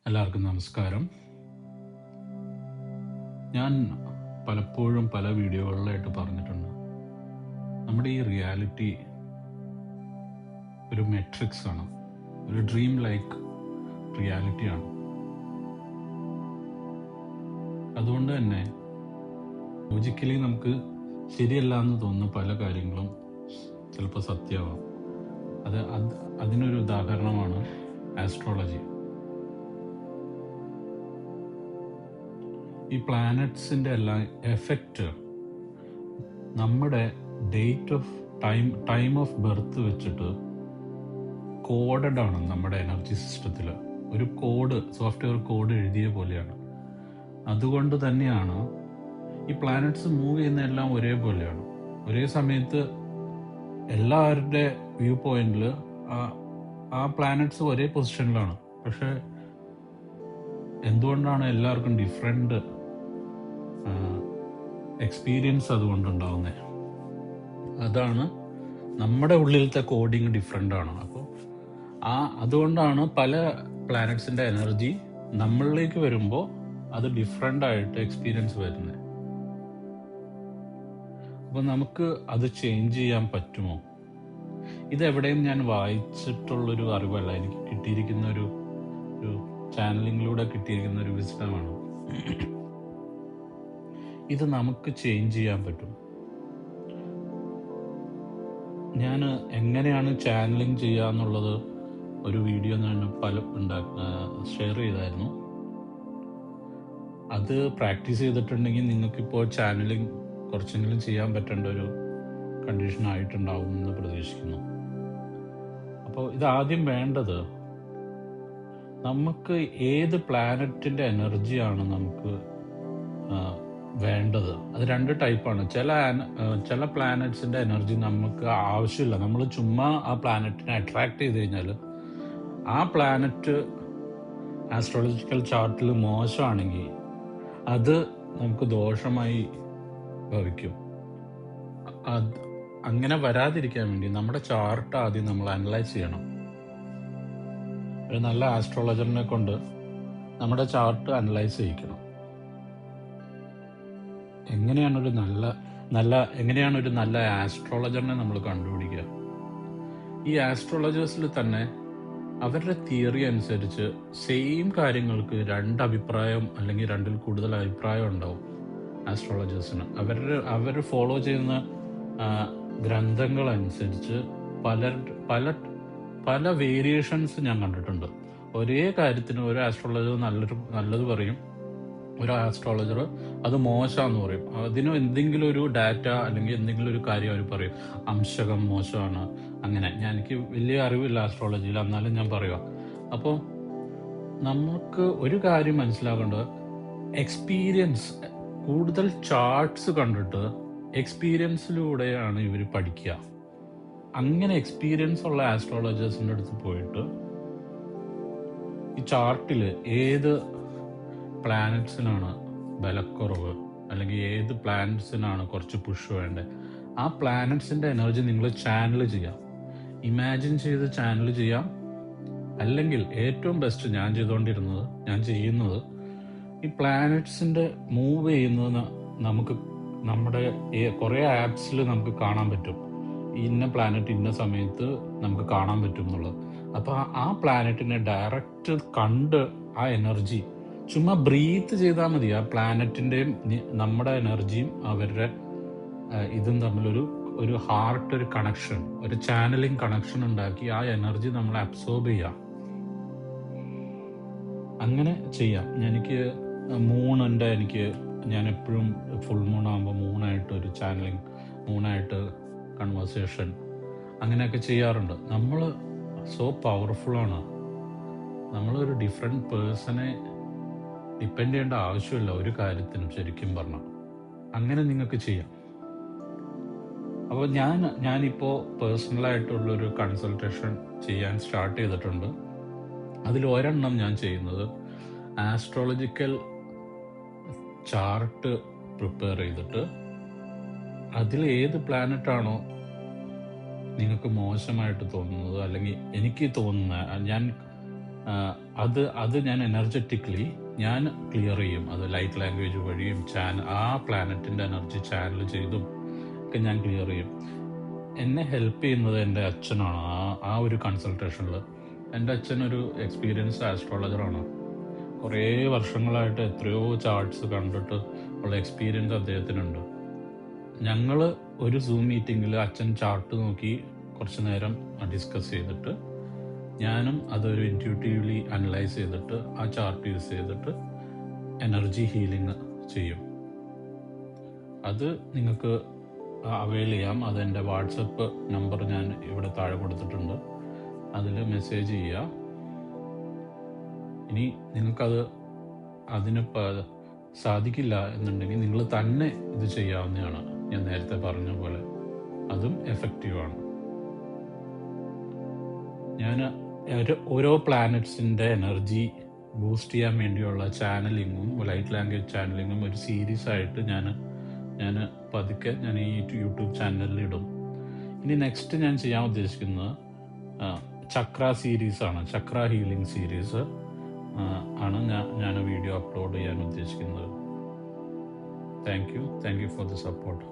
എല്ലാവർക്കും നമസ്കാരം. ഞാൻ പലപ്പോഴും പല വീഡിയോകളിലായിട്ട് പറഞ്ഞിട്ടുണ്ട്, നമ്മുടെ ഈ റിയാലിറ്റി ഒരു മെട്രിക്സ് ആണ്, ഒരു ഡ്രീം ലൈക്ക് റിയാലിറ്റിയാണ്. അതുകൊണ്ട് തന്നെ ലോജിക്കലി നമുക്ക് ശരിയല്ല എന്ന് തോന്നുന്ന പല കാര്യങ്ങളും ചിലപ്പോൾ സത്യമാവാം. അതിനൊരു ഉദാഹരണമാണ് ആസ്ട്രോളജി. ഈ പ്ലാനറ്റ്സിൻ്റെ എല്ലാം എഫക്റ്റ് നമ്മുടെ date of time of birth വെച്ചിട്ട് കോഡഡ് ആണ്. നമ്മുടെ എനർജി സിസ്റ്റത്തിൽ ഒരു സോഫ്റ്റ്വെയർ കോഡ് എഴുതിയ പോലെയാണ്. അതുകൊണ്ട് തന്നെയാണ് ഈ പ്ലാനറ്റ്സ് മൂവ് ചെയ്യുന്ന എല്ലാം ഒരേപോലെയാണ്. ഒരേ സമയത്ത് എല്ലാവരുടെ വ്യൂ പോയിന്റിൽ ആ പ്ലാനറ്റ്സ് ഒരേ പൊസിഷനിലാണ്. പക്ഷെ എന്തുകൊണ്ടാണ് എല്ലാവർക്കും ഡിഫറെൻ്റ് എക്സ്പീരിയൻസ് അതുകൊണ്ടുണ്ടാവുന്നത്? അതാണ് നമ്മുടെ ഉള്ളിലത്തെ കോഡിങ് ഡിഫറെൻ്റ് ആണ്. അപ്പോൾ അതുകൊണ്ടാണ് പല പ്ലാനറ്റ്സിൻ്റെ എനർജി നമ്മളിലേക്ക് വരുമ്പോൾ അത് ഡിഫറെൻ്റ് ആയിട്ട് എക്സ്പീരിയൻസ് വരുന്നത്. അപ്പോൾ നമുക്ക് അത് ചേഞ്ച് ചെയ്യാൻ പറ്റുമോ? ഇതെവിടെയും ഞാൻ വായിച്ചിട്ടുള്ളൊരു അറിവല്ല, എനിക്ക് കിട്ടിയിരിക്കുന്ന ഒരു ചാനലിങ്ങിലൂടെ കിട്ടിയിരിക്കുന്ന ഒരു വിസ്ഡമാണ്. ഇത് നമുക്ക് ചേഞ്ച് ചെയ്യാൻ പറ്റും. ഞാൻ എങ്ങനെയാണ് ചാനലിങ് ചെയ്യുക എന്നുള്ളത് ഒരു വീഡിയോ ഞാൻ ഷെയർ ചെയ്തായിരുന്നു. അത് പ്രാക്ടീസ് ചെയ്തിട്ടുണ്ടെങ്കിൽ നിങ്ങൾക്കിപ്പോൾ ചാനലിങ് കുറച്ചെങ്കിലും ചെയ്യാൻ പറ്റേണ്ട ഒരു കണ്ടീഷൻ ആയിട്ടുണ്ടാവും എന്ന് പ്രതീക്ഷിക്കുന്നു. അപ്പോൾ ഇതാദ്യം വേണ്ടത്, നമുക്ക് ഏത് പ്ലാനറ്റിൻ്റെ എനർജിയാണ് നമുക്ക് വേണ്ടത്. അത് രണ്ട് ടൈപ്പാണ്. ചില പ്ലാനറ്റ്സിൻ്റെ എനർജി നമുക്ക് ആവശ്യമില്ല. നമ്മൾ ചുമ്മാ ആ പ്ലാനറ്റിനെ അട്രാക്ട് ചെയ്ത് കഴിഞ്ഞാൽ ആ പ്ലാനറ്റ് ആസ്ട്രോളജിക്കൽ ചാർട്ടിൽ മോശമാണെങ്കിൽ അത് നമുക്ക് ദോഷമായി ഭവിക്കും. അങ്ങനെ വരാതിരിക്കാൻ വേണ്ടി നമ്മുടെ ചാർട്ട് ആദ്യം നമ്മൾ അനലൈസ് ചെയ്യണം. ഒരു നല്ല ആസ്ട്രോളജറിനെ കൊണ്ട് നമ്മുടെ ചാർട്ട് അനലൈസ് ചെയ്യിക്കണം. എങ്ങനെയാണ് ഒരു നല്ല ആസ്ട്രോളജറിനെ നമ്മൾ കണ്ടുപിടിക്കുക? ഈ ആസ്ട്രോളജേഴ്സിൽ തന്നെ അവരുടെ തിയറി അനുസരിച്ച് സെയിം കാര്യങ്ങൾക്ക് രണ്ട് അഭിപ്രായം അല്ലെങ്കിൽ രണ്ടിൽ കൂടുതൽ അഭിപ്രായം ഉണ്ടാവും ആസ്ട്രോളജേഴ്സിന്. അവർ ഫോളോ ചെയ്യുന്ന ഗ്രന്ഥങ്ങൾ അനുസരിച്ച് പല വേരിയേഷൻസ് ഞാൻ കണ്ടിട്ടുണ്ട്. ഒരേ കാര്യത്തിന് ഒരു ആസ്ട്രോളജർ നല്ലത് പറയും, ഒരു ആസ്ട്രോളജർ അത് മോശമാണെന്ന് പറയും. അതിന് എന്തെങ്കിലും ഒരു ഡാറ്റ അല്ലെങ്കിൽ എന്തെങ്കിലും ഒരു കാര്യം അവർ പറയും, അംശകം മോശമാണ്. അങ്ങനെ എനിക്ക് വലിയ അറിവില്ല ആസ്ട്രോളജിയിൽ, എന്നാലും ഞാൻ പറയുക. അപ്പോൾ നമുക്ക് ഒരു കാര്യം മനസ്സിലാക്കേണ്ടത്, എക്സ്പീരിയൻസ്, കൂടുതൽ ചാർട്ട്സ് കണ്ടിട്ട് എക്സ്പീരിയൻസിലൂടെയാണ് ഇവർ പഠിക്കുക. അങ്ങനെ എക്സ്പീരിയൻസ് ഉള്ള ആസ്ട്രോളജേഴ്സിൻ്റെ അടുത്ത് പോയിട്ട് ഈ ചാർട്ടിൽ ഏത് പ്ലാനറ്റ്സിനാണ് ബലക്കുറവ് അല്ലെങ്കിൽ ഏത് പ്ലാനറ്റ്സിനാണ് കുറച്ച് പുഷ് വേണ്ടത്, ആ പ്ലാനറ്റ്സിൻ്റെ എനർജി നിങ്ങൾ ചാനൽ ചെയ്യാം, ഇമാജിൻ ചെയ്ത് ചാനൽ ചെയ്യാം. അല്ലെങ്കിൽ ഏറ്റവും ബെസ്റ്റ് ഞാൻ ചെയ്യുന്നത് ഈ പ്ലാനറ്റ്സിൻ്റെ മൂവ് ചെയ്യുന്നത് നമുക്ക് നമ്മുടെ കുറേ ആപ്സിൽ നമുക്ക് കാണാൻ പറ്റും. ഇന്ന പ്ലാനറ്റ് ഇന്ന സമയത്ത് നമുക്ക് കാണാൻ പറ്റും എന്നുള്ളത്. അപ്പോൾ ആ പ്ലാനറ്റിനെ ഡയറക്റ്റ് കണ്ട് ആ എനർജി ചുമ്മാ ബ്രീത്ത് ചെയ്താൽ മതി. ആ പ്ലാനറ്റിൻ്റെയും നമ്മുടെ എനർജിയും അവരുടെ ഇതും തമ്മിലൊരു ഒരു കണക്ഷൻ, ഒരു ചാനലിംഗ് കണക്ഷൻ ഉണ്ടാക്കി ആ എനർജി നമ്മൾ അബ്സോർബ് ചെയ്യാം. അങ്ങനെ ചെയ്യാം. ഞാൻ എപ്പോഴും ഫുൾ മൂൺ ആകുമ്പോൾ മൂണായിട്ട് ഒരു ചാനലിംഗ്, മൂണായിട്ട് കൺവേഴ്സേഷൻ, അങ്ങനെയൊക്കെ ചെയ്യാറുണ്ട്. നമ്മൾ സോ പവർഫുള്ളാണ്. നമ്മളൊരു ഡിഫറെൻറ്റ് പേഴ്സണെ ഡിപ്പെൻഡ് ചെയ്യേണ്ട ആവശ്യമില്ല ഒരു കാര്യത്തിനും, ശരിക്കും പറഞ്ഞാൽ. അങ്ങനെ നിങ്ങൾക്ക് ചെയ്യാം. അപ്പോൾ ഞാനിപ്പോൾ പേഴ്സണലായിട്ടുള്ളൊരു കൺസൾട്ടേഷൻ ചെയ്യാൻ സ്റ്റാർട്ട് ചെയ്തിട്ടുണ്ട്. അതിലൊരെണ്ണം ഞാൻ ചെയ്യുന്നത് ആസ്ട്രോളജിക്കൽ ചാർട്ട് പ്രിപ്പയർ ചെയ്തിട്ട് അതിൽ ഏത് പ്ലാനറ്റാണോ നിങ്ങൾക്ക് മോശമായിട്ട് തോന്നുന്നത്, അല്ലെങ്കിൽ എനിക്ക് തോന്നുന്ന, ഞാൻ അത് ഞാൻ എനർജറ്റിക്കലി ഞാൻ ക്ലിയർ ചെയ്യും. അത് ലൈറ്റ് ലാംഗ്വേജ് വഴിയും ആ പ്ലാനറ്റിൻ്റെ എനർജി ചാനൽ ചെയ്തും ഒക്കെ ഞാൻ ക്ലിയർ ചെയ്യും. എന്നെ ഹെൽപ്പ് ചെയ്യുന്നത് എൻ്റെ അച്ഛനാണ്. ആ ഒരു കൺസൾട്ടേഷനിൽ എൻ്റെ അച്ഛൻ ഒരു എക്സ്പീരിയൻസ്ഡ് ആസ്ട്രോളജറാണ്. കുറേ വർഷങ്ങളായിട്ട് എത്രയോ ചാർട്ട്സ് കണ്ടിട്ട് ഉള്ള എക്സ്പീരിയൻസ് അദ്ദേഹത്തിനുണ്ട്. ഞങ്ങൾ ഒരു സൂം മീറ്റിങ്ങിൽ അച്ഛൻ ചാർട്ട് നോക്കി കുറച്ച് നേരം ഡിസ്കസ് ചെയ്തിട്ട് ഞാനും അതൊരു ഇൻറ്റ്യൂട്ടീവ്ലി അനലൈസ് ചെയ്തിട്ട് ആ ചാർട്ട് യൂസ് ചെയ്തിട്ട് എനർജി ഹീലിംഗ് ചെയ്യും. അത് നിങ്ങൾക്ക് അവൈൽ ചെയ്യാം. അതെൻ്റെ വാട്സപ്പ് നമ്പർ ഞാൻ ഇവിടെ താഴെ കൊടുത്തിട്ടുണ്ട്. അതിൽ മെസ്സേജ് ചെയ്യുക. ഇനി നിങ്ങൾക്കത് അതിന് സാധിക്കില്ല എന്നുണ്ടെങ്കിൽ നിങ്ങൾ തന്നെ ഇത് ചെയ്യാവുന്നതാണ്. ഞാൻ നേരത്തെ പറഞ്ഞ പോലെ അതും എഫക്റ്റീവാണ്. ഞാൻ ഓരോ പ്ലാനറ്റ്സിൻ്റെ എനർജി ബൂസ്റ്റ് ചെയ്യാൻ വേണ്ടിയുള്ള ചാനലിങ്ങും ലൈറ്റ് ലാംഗ്വേജ് ചാനലിങ്ങും ഒരു സീരീസ് ആയിട്ട് ഞാൻ പതുക്കെ ഞാൻ ഈ യൂട്യൂബ് ചാനലിൽ ഇടും. ഇനി നെക്സ്റ്റ് ഞാൻ ചെയ്യാൻ ഉദ്ദേശിക്കുന്നത് ചക്ര സീരീസാണ്. ചക്ര ഹീലിംഗ് സീരീസ് ആണ് ഞാൻ വീഡിയോ അപ്ലോഡ് ചെയ്യാൻ ഉദ്ദേശിക്കുന്നത്. Thank you for the support.